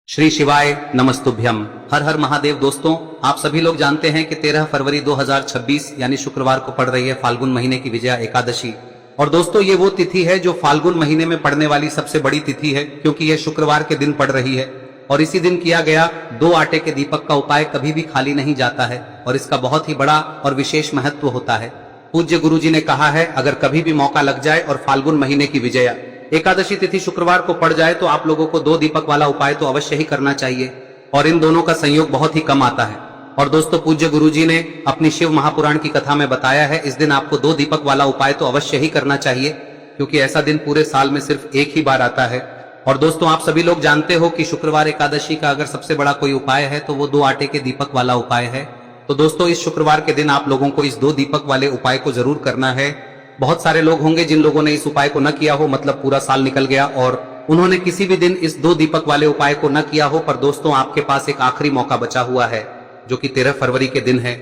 श्री शिवाय नमस्तुभ्यम। हर हर महादेव। दोस्तों, आप सभी लोग जानते हैं कि 13 फरवरी 2026 यानी शुक्रवार को पड़ रही है फाल्गुन महीने की विजया एकादशी। और दोस्तों, ये वो तिथि है जो फाल्गुन महीने में पड़ने वाली सबसे बड़ी तिथि है, क्योंकि यह शुक्रवार के दिन पड़ रही है। और इसी दिन किया गया 2 आटे के दीपक का उपाय कभी भी खाली नहीं जाता है और इसका बहुत ही बड़ा और विशेष महत्व होता है। पूज्य गुरु जी ने कहा है, अगर कभी भी मौका लग जाए और फाल्गुन महीने की विजया एकादशी तिथि शुक्रवार को पड़ जाए तो आप लोगों को 2 दीपक वाला उपाय तो अवश्य ही करना चाहिए। और इन दोनों का संयोग बहुत ही कम आता है। और दोस्तों, पूज्य गुरुजी ने अपनी शिव महापुराण की कथा में बताया है, इस दिन आपको 2 दीपक वाला उपाय तो अवश्य ही करना चाहिए, क्योंकि ऐसा दिन पूरे साल में सिर्फ एक ही बार आता है। और दोस्तों, आप सभी लोग जानते हो कि शुक्रवार एकादशी का अगर सबसे बड़ा कोई उपाय है तो वो 2 आटे के दीपक वाला उपाय है। तो दोस्तों, इस शुक्रवार के दिन आप लोगों को इस 2 दीपक वाले उपाय को जरूर करना है। बहुत सारे लोग होंगे जिन लोगों ने इस उपाय को न किया हो, मतलब पूरा साल निकल गया और उन्होंने किसी भी दिन इस 2 दीपक वाले उपाय को न किया हो। पर दोस्तों, आपके पास एक आखिरी मौका बचा हुआ है, जो कि 13 फरवरी के दिन है।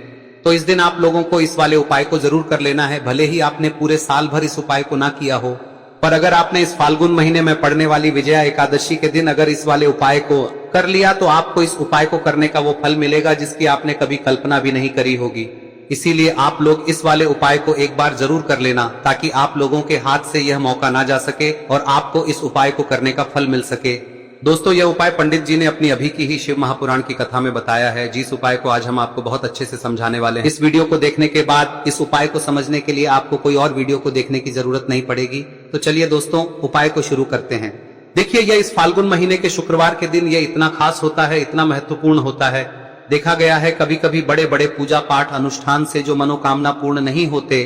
तो इस दिन आप लोगों को इस वाले उपाय को जरूर कर लेना है, भले ही आपने पूरे साल भर इस उपाय को ना किया हो। पर अगर आपने इस फाल्गुन महीने में पड़ने वाली विजया एकादशी के दिन अगर इस वाले उपाय को कर लिया तो आपको इस उपाय को करने का वो फल मिलेगा जिसकी आपने कभी कल्पना भी नहीं करी होगी। इसीलिए आप लोग इस वाले उपाय को एक बार जरूर कर लेना, ताकि आप लोगों के हाथ से यह मौका ना जा सके और आपको इस उपाय को करने का फल मिल सके। दोस्तों, यह उपाय पंडित जी ने अपनी अभी की ही शिव महापुराण की कथा में बताया है, जिस उपाय को आज हम आपको बहुत अच्छे से समझाने वाले हैं। इस वीडियो को देखने के बाद इस उपाय को समझने के लिए आपको कोई और वीडियो को देखने की जरूरत नहीं पड़ेगी। तो चलिए दोस्तों, उपाय को शुरू करते हैं। देखिए, यह इस फाल्गुन महीने के शुक्रवार के दिन यह इतना खास होता है, इतना महत्वपूर्ण होता है। देखा गया है कभी कभी बड़े बड़े पूजा पाठ अनुष्ठान से जो मनोकामना पूर्ण नहीं होते,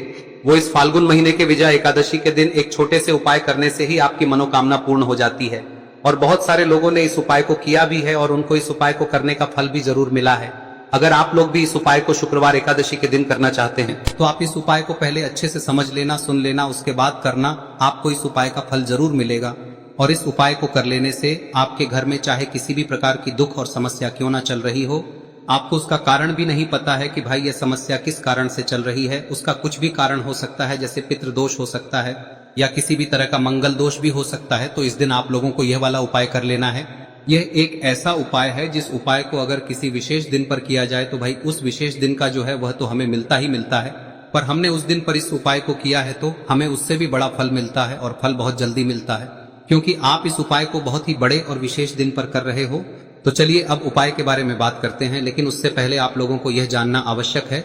वो इस फाल्गुन महीने के विजया एकादशी के दिन एक छोटे से उपाय करने से ही आपकी मनोकामना पूर्ण हो जाती है। और बहुत सारे लोगों ने इस उपाय को किया भी है और उनको इस उपाय को करने का फल भी जरूर मिला है। अगर आप लोग भी इस उपाय को शुक्रवार एकादशी के दिन करना चाहते हैं तो आप इस उपाय को पहले अच्छे से समझ लेना, सुन लेना, उसके बाद करना। आपको इस उपाय का फल जरूर मिलेगा। और इस उपाय को कर लेने से आपके घर में चाहे किसी भी प्रकार की दुख और समस्या क्यों ना चल रही हो, आपको उसका कारण भी नहीं पता है कि भाई यह समस्या किस कारण से चल रही है, उसका कुछ भी कारण हो सकता है, जैसे पितृदोष हो सकता है या किसी भी तरह का मंगल दोष भी हो सकता है। तो इस दिन आप लोगों को यह वाला उपाय कर लेना है। यह एक ऐसा उपाय है जिस उपाय को अगर किसी विशेष दिन पर किया जाए तो भाई उस विशेष दिन का जो है वह तो हमें मिलता ही मिलता है। पर हमने उस दिन पर इस उपाय को किया है तो हमें उससे भी बड़ा फल मिलता है, और फल बहुत जल्दी मिलता है, क्योंकि आप इस उपाय को बहुत ही बड़े और विशेष दिन पर कर रहे हो। तो चलिए अब उपाय के बारे में बात करते हैं, लेकिन उससे पहले आप लोगों को यह जानना आवश्यक है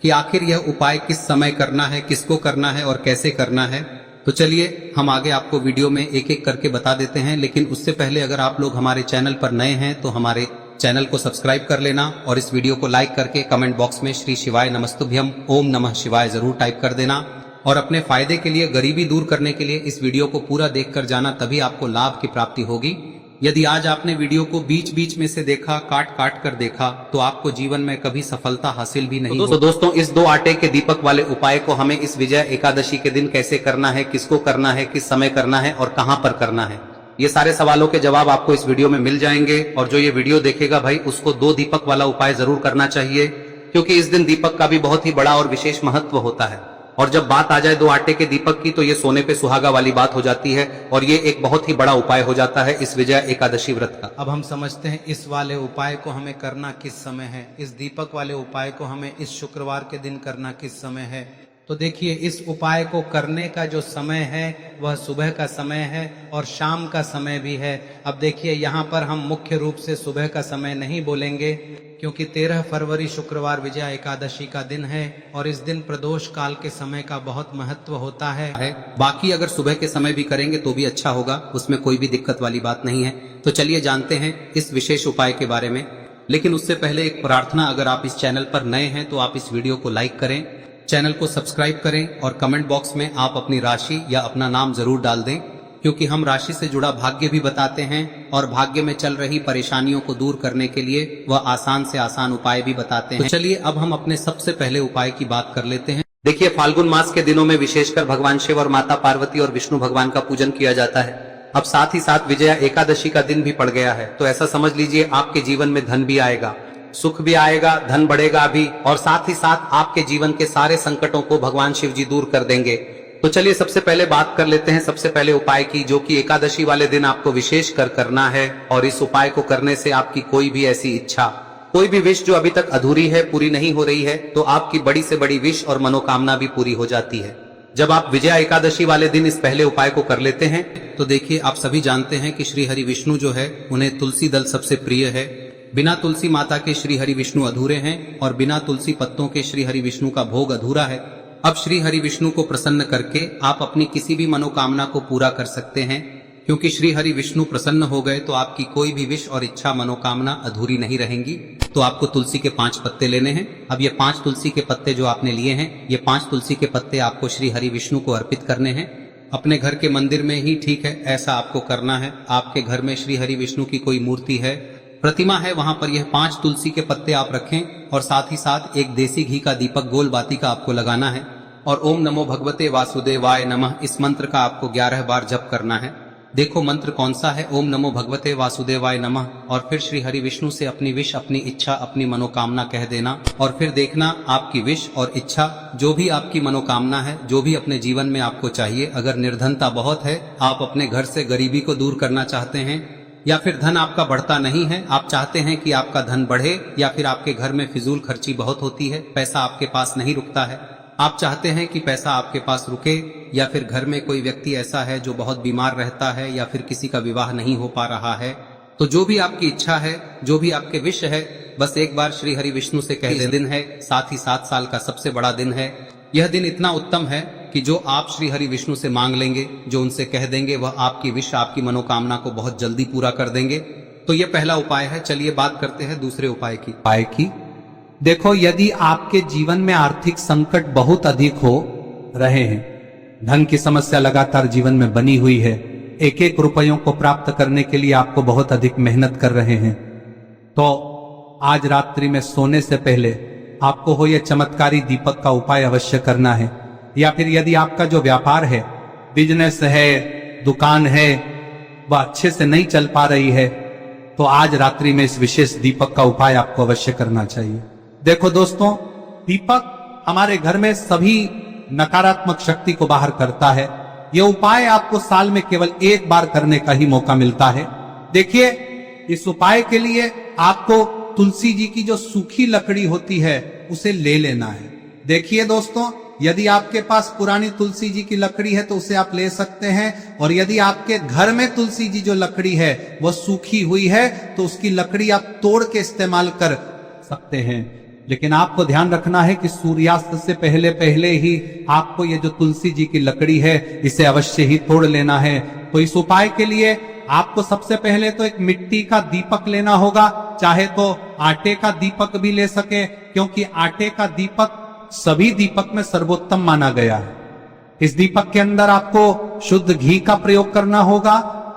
कि आखिर यह उपाय किस समय करना है, किसको करना है और कैसे करना है। तो चलिए हम आगे आपको वीडियो में एक एक करके बता देते हैं, लेकिन उससे पहले अगर आप लोग हमारे चैनल पर नए हैं तो हमारे चैनल को सब्सक्राइब कर लेना और इस वीडियो को लाइक करके कमेंट बॉक्स में श्री शिवाय नमस्तुभ्यम ओम नमः शिवाय जरूर टाइप कर देना। और अपने फायदे के लिए, गरीबी दूर करने के लिए इस वीडियो को पूरा देखकर जाना, तभी आपको लाभ की प्राप्ति होगी। यदि आज आपने वीडियो को बीच बीच में से देखा, काट काट कर देखा, तो आपको जीवन में कभी सफलता हासिल भी नहीं होगी। तो दोस्तों, इस 2 आटे के दीपक वाले उपाय को हमें इस विजय एकादशी के दिन कैसे करना है, किसको करना है, किस समय करना है और कहां पर करना है, ये सारे सवालों के जवाब आपको इस वीडियो में मिल जाएंगे। और जो ये वीडियो देखेगा भाई, उसको 2 दीपक वाला उपाय जरूर करना चाहिए, क्योंकि इस दिन दीपक का भी बहुत ही बड़ा और विशेष महत्व होता है। और जब बात आ जाए 2 आटे के दीपक की, तो ये सोने पे सुहागा वाली बात हो जाती है और ये एक बहुत ही बड़ा उपाय हो जाता है इस विजया एकादशी व्रत का। अब हम समझते हैं इस वाले उपाय को हमें करना किस समय है, इस दीपक वाले उपाय को हमें इस शुक्रवार के दिन करना किस समय है। तो देखिए, इस उपाय को करने का जो समय है वह सुबह का समय है और शाम का समय भी है। अब देखिए, यहाँ पर हम मुख्य रूप से सुबह का समय नहीं बोलेंगे, क्योंकि 13 फरवरी शुक्रवार विजया एकादशी का दिन है और इस दिन प्रदोष काल के समय का बहुत महत्व होता है। बाकी अगर सुबह के समय भी करेंगे तो भी अच्छा होगा, उसमें कोई भी दिक्कत वाली बात नहीं है। तो चलिए जानते हैं इस विशेष उपाय के बारे में। लेकिन उससे पहले एक प्रार्थना, अगर आप इस चैनल पर नए हैं तो आप इस वीडियो को लाइक करें, चैनल को सब्सक्राइब करें और कमेंट बॉक्स में आप अपनी राशि या अपना नाम जरूर डाल दें, क्योंकि हम राशि से जुड़ा भाग्य भी बताते हैं और भाग्य में चल रही परेशानियों को दूर करने के लिए वह आसान से आसान उपाय भी बताते हैं। तो चलिए अब हम अपने सबसे पहले उपाय की बात कर लेते हैं। देखिए, फाल्गुन मास के दिनों में विशेषकर भगवान शिव और माता पार्वती और विष्णु भगवान का पूजन किया जाता है। अब साथ ही साथ विजया एकादशी का दिन भी पड़ गया है, तो ऐसा समझ लीजिए आपके जीवन में धन भी आएगा, सुख भी आएगा, धन बढ़ेगा भी, और साथ ही साथ आपके जीवन के सारे संकटों को भगवान शिव जी दूर कर देंगे। तो चलिए सबसे पहले बात कर लेते हैं सबसे पहले उपाय की, जो कि एकादशी वाले दिन आपको विशेष कर करना है। और इस उपाय को करने से आपकी कोई भी ऐसी इच्छा, कोई भी विश जो अभी तक अधूरी है, पूरी नहीं हो रही है, तो आपकी बड़ी से बड़ी विश और मनोकामना भी पूरी हो जाती है जब आप विजया एकादशी वाले दिन इस पहले उपाय को कर लेते हैं। तो देखिए, आप सभी जानते हैं कि श्री हरि विष्णु जो है उन्हें तुलसी दल सबसे प्रिय है। बिना तुलसी माता के श्री हरि विष्णु अधूरे हैं और बिना तुलसी पत्तों के श्री हरि विष्णु का भोग अधूरा है। अब श्री हरि विष्णु को प्रसन्न करके आप अपनी किसी भी मनोकामना को पूरा कर सकते हैं, क्योंकि श्री हरि विष्णु प्रसन्न हो गए तो आपकी कोई भी विश और इच्छा मनोकामना अधूरी नहीं रहेंगी। तो आपको तुलसी के 5 पत्ते लेने हैं। अब ये 5 तुलसी के पत्ते जो आपने लिए हैं, ये 5 तुलसी के पत्ते आपको श्री हरि विष्णु को अर्पित करने हैं। अपने घर के मंदिर में ही ठीक है, ऐसा आपको करना है। आपके घर में श्री हरि विष्णु की कोई मूर्ति है, प्रतिमा है, वहां पर यह 5 तुलसी के पत्ते आप रखें और साथ ही साथ एक देसी घी का दीपक गोल बाती का आपको लगाना है। और ओम नमो भगवते वासुदेवाय नमः इस मंत्र का आपको 11 बार जप करना है। देखो मंत्र कौन सा है, ओम नमो भगवते वासुदेवाय नमः। और फिर श्री हरि विष्णु से अपनी विश, अपनी इच्छा, अपनी मनोकामना कह देना और फिर देखना आपकी विश और इच्छा, जो भी आपकी मनोकामना है, जो भी अपने जीवन में आपको चाहिए। अगर निर्धनता बहुत है, आप अपने घर से गरीबी को दूर करना चाहते हैं, या फिर धन आपका बढ़ता नहीं है, आप चाहते हैं कि आपका धन बढ़े, या फिर आपके घर में फिजूल खर्ची बहुत होती है, पैसा आपके पास नहीं रुकता है, आप चाहते हैं कि पैसा आपके पास रुके, या फिर घर में कोई व्यक्ति ऐसा है जो बहुत बीमार रहता है, या फिर किसी का विवाह नहीं हो पा रहा है, तो जो भी आपकी इच्छा है, जो भी आपके विश है, बस एक बार श्री हरि विष्णु से कह दे। दिन है, साथ ही 7 साल का सबसे बड़ा दिन है। यह दिन इतना उत्तम है कि जो आप श्री हरि विष्णु से मांग लेंगे, जो उनसे कह देंगे, वह आपकी विश, आपकी मनोकामना को बहुत जल्दी पूरा कर देंगे। तो यह पहला उपाय है। चलिए बात करते हैं दूसरे उपाय की। देखो, यदि आपके जीवन में आर्थिक संकट बहुत अधिक हो रहे हैं, धन की समस्या लगातार जीवन में बनी हुई है, एक एक रुपयों को प्राप्त करने के लिए आपको बहुत अधिक मेहनत कर रहे हैं, तो आज रात्रि में सोने से पहले आपको हो यह चमत्कारी दीपक का उपाय अवश्य करना है। या फिर यदि आपका जो व्यापार है, बिजनेस है, दुकान है, वह अच्छे से नहीं चल पा रही है, तो आज रात्रि में इस विशेष दीपक का उपाय आपको अवश्य करना चाहिए। देखो दोस्तों, दीपक हमारे घर में सभी नकारात्मक शक्ति को बाहर करता है। यह उपाय आपको साल में केवल 1 बार करने का ही मौका मिलता है। देखिए, इस उपाय के लिए आपको तुलसी जी की जो सूखी लकड़ी होती है उसे ले लेना है। देखिए दोस्तों, यदि आपके पास पुरानी तुलसी जी की लकड़ी है तो उसे आप ले सकते हैं, और यदि आपके घर में तुलसी जी जो लकड़ी है वह सूखी हुई है तो उसकी लकड़ी आप तोड़ के इस्तेमाल कर सकते हैं। लेकिन आपको ध्यान रखना है कि सूर्यास्त से पहले पहले ही आपको ये जो तुलसी जी की लकड़ी है इसे अवश्य ही तोड़ लेना है। तो इस उपाय के लिए आपको सबसे पहले तो एक मिट्टी का दीपक लेना होगा, चाहे तो आटे का दीपक भी ले सके, क्योंकि आटे का दीपक सभी दीपक में सर्वोत्तम माना गया है। इस दीपक के अंदर आपको शुद्ध घी का प्रयोग करना होगा,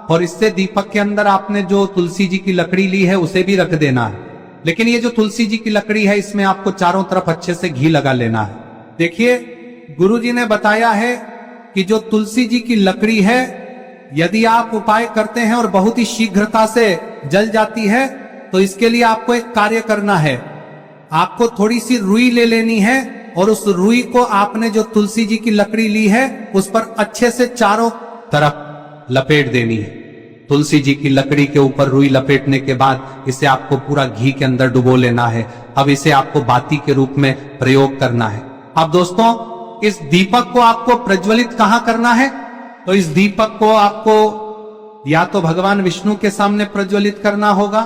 और इससे दीपक के अंदर आपने जो तुलसी जी की लकड़ी ली है उसे भी रख देना है। लेकिन ये जो तुलसी जी की लकड़ी है, इसमें आपको चारों तरफ अच्छे से घी लगा लेना है। देखिए, गुरुजी ने बताया है कि जो तुलसी जी की लकड़ी है, यदि आप उपाय करते हैं और बहुत ही शीघ्रता से जल जाती है, तो इसके लिए आपको एक कार्य करना है। आपको थोड़ी सी रुई ले लेनी है, और उस रुई को आपने जो तुलसी जी की लकड़ी ली है उस पर अच्छे से चारों तरफ लपेट देनी है। तुलसी जी की लकड़ी के ऊपर रुई लपेटने के बाद इसे आपको पूरा घी के अंदर डुबो लेना है। अब इसे आपको बाती के रूप में प्रयोग करना है। अब दोस्तों, इस दीपक को आपको प्रज्वलित कहां करना है? तो इस दीपक को आपको या तो भगवान विष्णु के सामने प्रज्वलित करना होगा,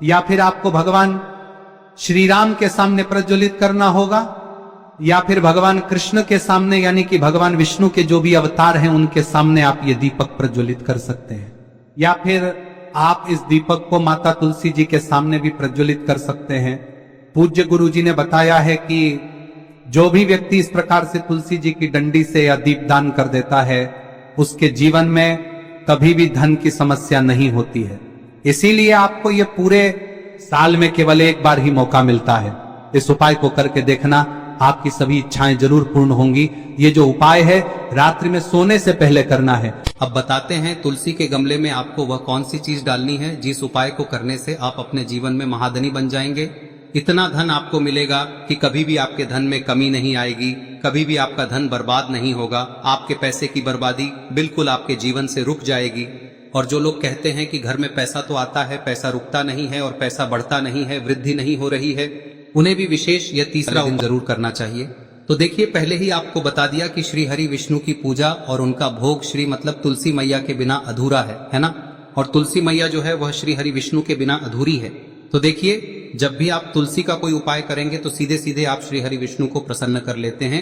या फिर आपको भगवान श्री राम के सामने प्रज्वलित करना होगा, या फिर भगवान कृष्ण के सामने, यानी कि भगवान विष्णु के जो भी अवतार हैं उनके सामने आप ये दीपक प्रज्वलित कर सकते हैं। या फिर आप इस दीपक को माता तुलसी जी के सामने भी प्रज्वलित कर सकते हैं। पूज्य गुरु जी ने बताया है कि जो भी व्यक्ति इस प्रकार से तुलसी जी की डंडी से या दीपदान कर देता है, उसके जीवन में कभी भी धन की समस्या नहीं होती है। इसीलिए आपको ये पूरे साल में केवल 1 बार ही मौका मिलता है। इस उपाय को करके देखना, आपकी सभी इच्छाएं जरूर पूर्ण होंगी। ये जो उपाय है रात्रि में सोने से पहले करना है। अब बताते हैं तुलसी के गमले में आपको वह कौन सी चीज डालनी है जिस उपाय को करने से आप अपने जीवन में महाधनी बन जाएंगे। इतना धन आपको मिलेगा कि कभी भी आपके धन में कमी नहीं आएगी, कभी भी आपका धन बर्बाद नहीं होगा। आपके पैसे की बर्बादी बिल्कुल आपके जीवन से रुक जाएगी। और जो लोग कहते हैं कि घर में पैसा तो आता है, पैसा रुकता नहीं है और पैसा बढ़ता नहीं है, वृद्धि नहीं हो रही है, उन्हें भी विशेष यह तीसरा दिन जरूर करना चाहिए। तो देखिए, पहले ही आपको बता दिया कि श्री हरि विष्णु की पूजा और उनका भोग श्री मतलब तुलसी मैया के बिना अधूरा है ना। और तुलसी मैया जो है वह श्री हरि विष्णु के बिना अधूरी है। तो देखिए, जब भी आप तुलसी का कोई उपाय करेंगे तो सीधे सीधे आप श्री हरि विष्णु को प्रसन्न कर लेते हैं।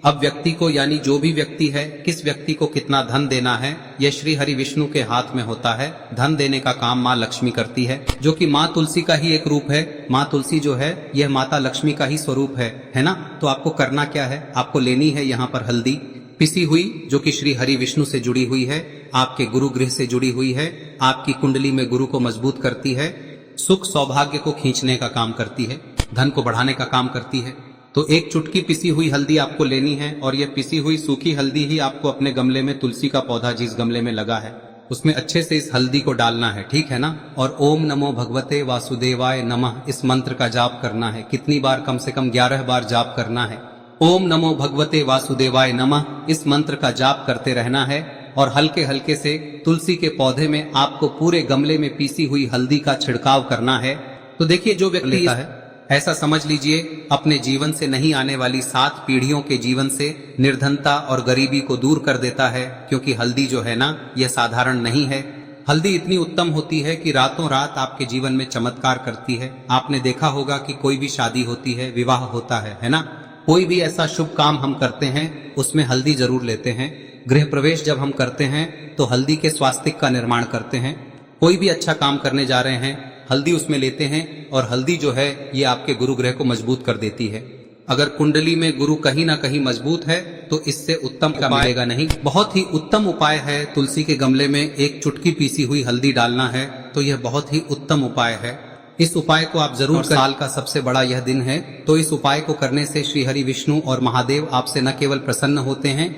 अब व्यक्ति को, यानी जो भी व्यक्ति है, किस व्यक्ति को कितना धन देना है, यह श्री हरि विष्णु के हाथ में होता है। धन देने का काम माँ लक्ष्मी करती है, जो कि माँ तुलसी का ही एक रूप है। माँ तुलसी जो है यह माता लक्ष्मी का ही स्वरूप है ना। तो आपको करना क्या है, आपको लेनी है यहाँ पर हल्दी पिसी हुई, जो कि श्री हरि विष्णु से जुड़ी हुई है, आपके गुरु गृह से जुड़ी हुई है, आपकी कुंडली में गुरु को मजबूत करती है, सुख सौभाग्य को खींचने का काम करती है, धन को बढ़ाने का काम करती है। तो एक चुटकी पिसी हुई हल्दी आपको लेनी है और यह पिसी हुई सूखी हल्दी ही आपको अपने गमले में, तुलसी का पौधा जिस गमले में लगा है उसमें अच्छे से इस हल्दी को डालना है, ठीक है ना। और ओम नमो भगवते वासुदेवाय नमः इस मंत्र का जाप करना है। कितनी बार? कम से कम 11 बार जाप करना है। ओम नमो भगवते वासुदेवाय नमः इस मंत्र का जाप करते रहना है और हल्के हल्के से तुलसी के पौधे में आपको पूरे गमले में पीसी हुई हल्दी का छिड़काव करना है। तो देखिए, जो व्यक्ति लेता है, ऐसा समझ लीजिए अपने जीवन से नहीं आने वाली 7 पीढ़ियों के जीवन से निर्धनता और गरीबी को दूर कर देता है। क्योंकि हल्दी जो है ना, यह साधारण नहीं है। हल्दी इतनी उत्तम होती है कि रातों रात आपके जीवन में चमत्कार करती है। आपने देखा होगा कि कोई भी शादी होती है, विवाह होता है ना, कोई भी ऐसा शुभ काम हम करते हैं उसमें हल्दी जरूर लेते हैं। गृह प्रवेश जब हम करते हैं तो हल्दी के स्वास्तिक का निर्माण करते हैं। कोई भी अच्छा काम करने जा रहे हैं, हल्दी उसमें लेते हैं और हल्दी जो है ये आपके गुरु ग्रह को मजबूत कर देती है। अगर कुंडली में गुरु कहीं ना कहीं मजबूत है तो इससे उत्तम का मिलेगा नहीं। बहुत ही उत्तम उपाय है, तुलसी के गमले में एक चुटकी पीसी हुई हल्दी डालना है, तो यह बहुत ही उत्तम उपाय है। इस उपाय को आप जरूर, साल का सबसे बड़ा यह दिन है, तो इस उपाय को करने से श्री हरि विष्णु और महादेव आपसे न केवल प्रसन्न होते हैं,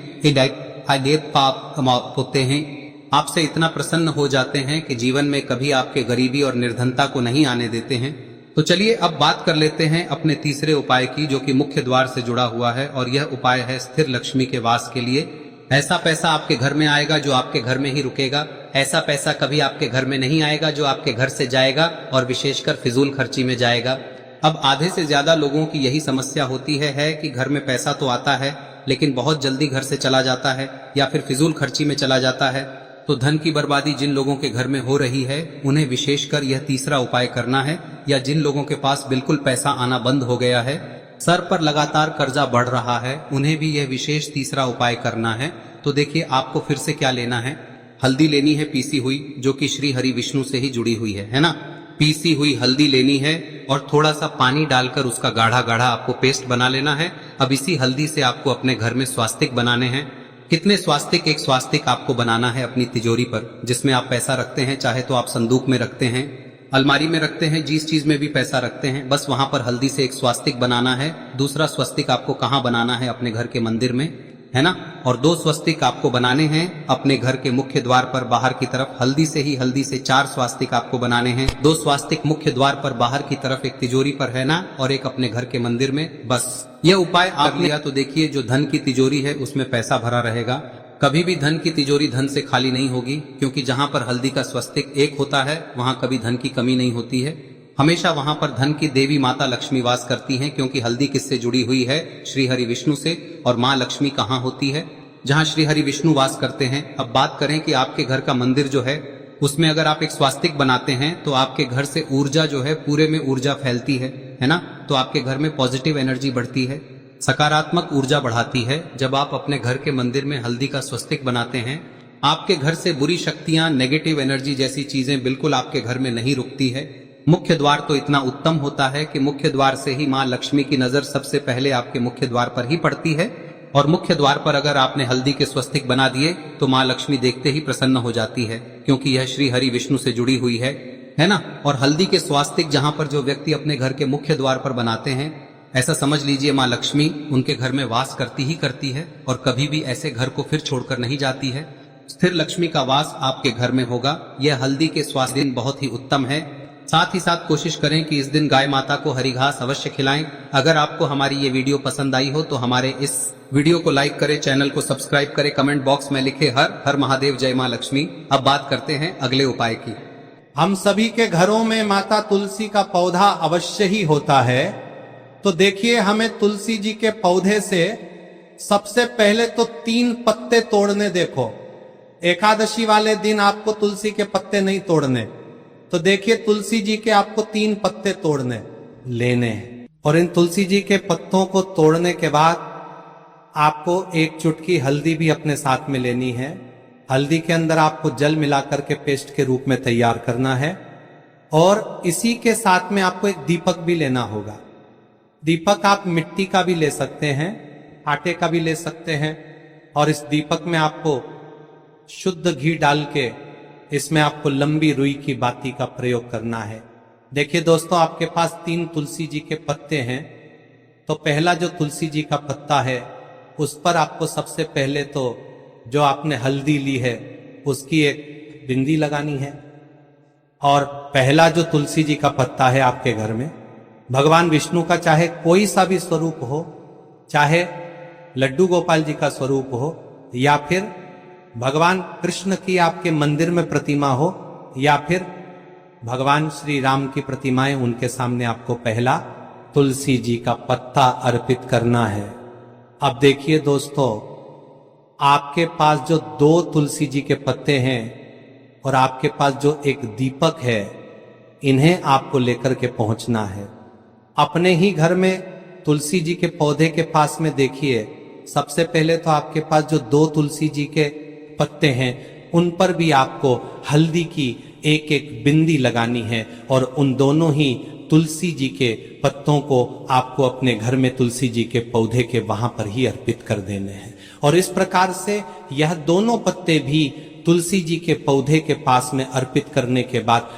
पाप होते हैं, आपसे इतना प्रसन्न हो जाते हैं कि जीवन में कभी आपके गरीबी और निर्धनता को नहीं आने देते हैं। तो चलिए अब बात कर लेते हैं अपने तीसरे उपाय की, जो कि मुख्य द्वार से जुड़ा हुआ है। और यह उपाय है स्थिर लक्ष्मी के वास के लिए। ऐसा पैसा आपके घर में आएगा जो आपके घर में ही रुकेगा। ऐसा पैसा कभी आपके घर में नहीं आएगा जो आपके घर से जाएगा और विशेषकर फिजूल खर्ची में जाएगा। अब आधे से ज्यादा लोगों की यही समस्या होती है कि घर में पैसा तो आता है लेकिन बहुत जल्दी घर से चला जाता है या फिर फिजूल खर्ची में चला जाता है। तो धन की बर्बादी जिन लोगों के घर में हो रही है उन्हें विशेषकर यह तीसरा उपाय करना है। या जिन लोगों के पास बिल्कुल पैसा आना बंद हो गया है, सर पर लगातार कर्जा बढ़ रहा है, उन्हें भी यह विशेष तीसरा उपाय करना है। तो देखिए, आपको फिर से क्या लेना है, हल्दी लेनी है पीसी हुई, जो कि श्री हरि विष्णु से ही जुड़ी हुई है ना। पीसी हुई हल्दी लेनी है और थोड़ा सा पानी डालकर उसका गाढ़ा गाढ़ा आपको पेस्ट बना लेना है। अब इसी हल्दी से आपको अपने घर में स्वास्तिक बनाने हैं। कितने स्वास्तिक? एक स्वास्तिक आपको बनाना है अपनी तिजोरी पर, जिसमें आप पैसा रखते हैं। चाहे तो आप संदूक में रखते हैं, अलमारी में रखते हैं, जिस चीज में भी पैसा रखते हैं, बस वहां पर हल्दी से एक स्वास्तिक बनाना है। दूसरा स्वस्तिक आपको कहाँ बनाना है? अपने घर के मंदिर में, है ना। और 2 स्वस्तिक आपको बनाने हैं अपने घर के मुख्य द्वार पर बाहर की तरफ। हल्दी से 4 स्वास्तिक आपको बनाने हैं। 2 स्वास्तिक मुख्य द्वार पर बाहर की तरफ, एक तिजोरी पर, है ना, और एक अपने घर के मंदिर में। बस यह उपाय आप लिया तो देखिए, जो धन की तिजोरी है उसमें पैसा भरा रहेगा। कभी भी धन की तिजोरी धन से खाली नहीं होगी, क्योंकि जहां पर हल्दी का स्वस्तिक एक होता है वहां कभी धन की कमी नहीं होती है। हमेशा वहां पर धन की देवी माता लक्ष्मी वास करती हैं, क्योंकि हल्दी किससे जुड़ी हुई है? श्री हरि विष्णु से। और माँ लक्ष्मी कहाँ होती है? जहाँ श्री हरि विष्णु वास करते हैं। अब बात करें कि आपके घर का मंदिर जो है उसमें अगर आप एक स्वास्तिक बनाते हैं तो आपके घर से ऊर्जा जो है, पूरे में ऊर्जा फैलती है ना। तो आपके घर में पॉजिटिव एनर्जी बढ़ती है, सकारात्मक ऊर्जा बढ़ाती है। जब आप अपने घर के मंदिर में हल्दी का स्वस्तिक बनाते हैं, आपके घर से बुरी शक्तियां, नेगेटिव एनर्जी जैसी चीजें बिल्कुल आपके घर में नहीं रुकती है। मुख्य द्वार तो इतना उत्तम होता है कि मुख्य द्वार से ही माँ लक्ष्मी की नजर सबसे पहले आपके मुख्य द्वार पर ही पड़ती है। और मुख्य द्वार पर अगर आपने हल्दी के स्वस्तिक बना दिए तो माँ लक्ष्मी देखते ही प्रसन्न हो जाती है, क्योंकि यह श्री हरि विष्णु से जुड़ी हुई है ना। और हल्दी के स्वास्तिक जहां पर जो व्यक्ति अपने घर के मुख्य द्वार पर बनाते हैं, ऐसा समझ लीजिए माँ लक्ष्मी उनके घर में वास करती ही करती है और कभी भी ऐसे घर को फिर छोड़कर नहीं जाती है। स्थिर लक्ष्मी का वास आपके घर में होगा। यह हल्दी के स्वास्तिक बहुत ही उत्तम है। साथ ही साथ कोशिश करें कि इस दिन गाय माता को हरी घास अवश्य खिलाएं। अगर आपको हमारी ये वीडियो पसंद आई हो तो हमारे इस वीडियो को लाइक करें, चैनल को सब्सक्राइब करें, कमेंट बॉक्स में लिखे हर हर महादेव, जय मां लक्ष्मी। अब बात करते हैं अगले उपाय की। हम सभी के घरों में माता तुलसी का पौधा अवश्य ही होता है। तो देखिए, हमें तुलसी जी के पौधे से सबसे पहले तो 3 पत्ते तोड़ने। देखो, एकादशी वाले दिन आपको तुलसी के पत्ते नहीं तोड़ने, तो देखिए तुलसी जी के आपको 3 पत्ते तोड़ने लेने हैं। और इन तुलसी जी के पत्तों को तोड़ने के बाद आपको 1 चुटकी हल्दी भी अपने साथ में लेनी है। हल्दी के अंदर आपको जल मिलाकर के पेस्ट के रूप में तैयार करना है। और इसी के साथ में आपको एक दीपक भी लेना होगा। दीपक आप मिट्टी का भी ले सकते हैं, आटे का भी ले सकते हैं। और इस दीपक में आपको शुद्ध घी डाल के इसमें आपको लंबी रुई की बाती का प्रयोग करना है। देखिए दोस्तों, आपके पास 3 तुलसी जी के पत्ते हैं। तो पहला जो तुलसी जी का पत्ता है उस पर आपको सबसे पहले तो जो आपने हल्दी ली है उसकी एक बिंदी लगानी है। और पहला जो तुलसी जी का पत्ता है आपके घर में, भगवान विष्णु का चाहे कोई सा भी स्वरूप हो, चाहे लड्डू गोपाल जी का स्वरूप हो, या फिर भगवान कृष्ण की आपके मंदिर में प्रतिमा हो, या फिर भगवान श्री राम की प्रतिमाएं, उनके सामने आपको पहला तुलसी जी का पत्ता अर्पित करना है। अब देखिए दोस्तों, आपके पास जो 2 तुलसी जी के पत्ते हैं और आपके पास जो एक दीपक है, इन्हें आपको लेकर के पहुंचना है। अपने ही घर में तुलसी जी के पौधे के पास में देखिए, सबसे पहले तो आपके पास जो 2 तुलसी जी के पत्ते हैं उन पर भी आपको हल्दी की एक एक बिंदी लगानी है। और उन दोनों ही तुलसी जी के पत्तों को आपको अपने घर में तुलसी जी के पौधे के वहां पर ही अर्पित कर देने हैं। और इस प्रकार से यह दोनों पत्ते भी तुलसी जी के पौधे के पास में अर्पित करने के बाद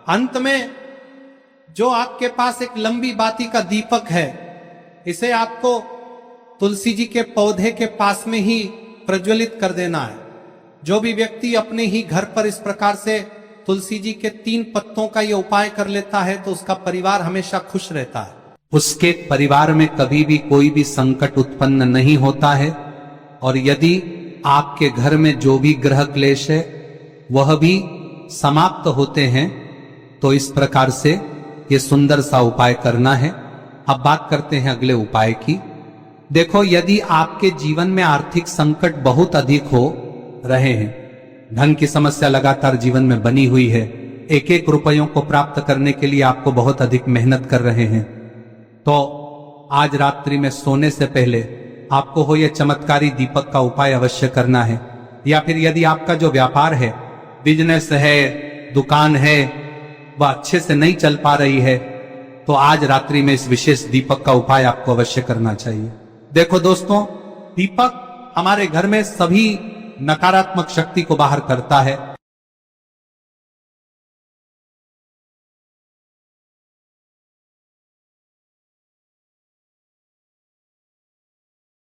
अंत में जो आपके पास एक लंबी बाती का दीपक है, इसे आपको तुलसी जी के पौधे के पास में ही प्रज्वलित कर देना है। जो भी व्यक्ति अपने ही घर पर इस प्रकार से तुलसी जी के 3 पत्तों का ये उपाय कर लेता है तो उसका परिवार हमेशा खुश रहता है। उसके परिवार में कभी भी कोई भी संकट उत्पन्न नहीं होता है। और यदि आपके घर में जो भी ग्रह क्लेश है वह भी समाप्त होते हैं। तो इस प्रकार से ये सुंदर सा उपाय करना है। अब बात करते हैं अगले उपाय की। देखो, यदि आपके जीवन में आर्थिक संकट बहुत अधिक हो रहे हैं, धन की समस्या लगातार जीवन में बनी हुई है, एक एक रुपयों को प्राप्त करने के लिए आपको बहुत अधिक मेहनत कर रहे हैं, तो आज रात्रि में सोने से पहले आपको हो यह चमत्कारी दीपक का उपाय अवश्य करना है। या फिर यदि आपका जो व्यापार है, बिजनेस है, दुकान है, वह अच्छे से नहीं चल पा रही है, तो आज रात्रि में इस विशेष दीपक का उपाय आपको अवश्य करना चाहिए। देखो दोस्तों, दीपक हमारे घर में सभी नकारात्मक शक्ति को बाहर करता है।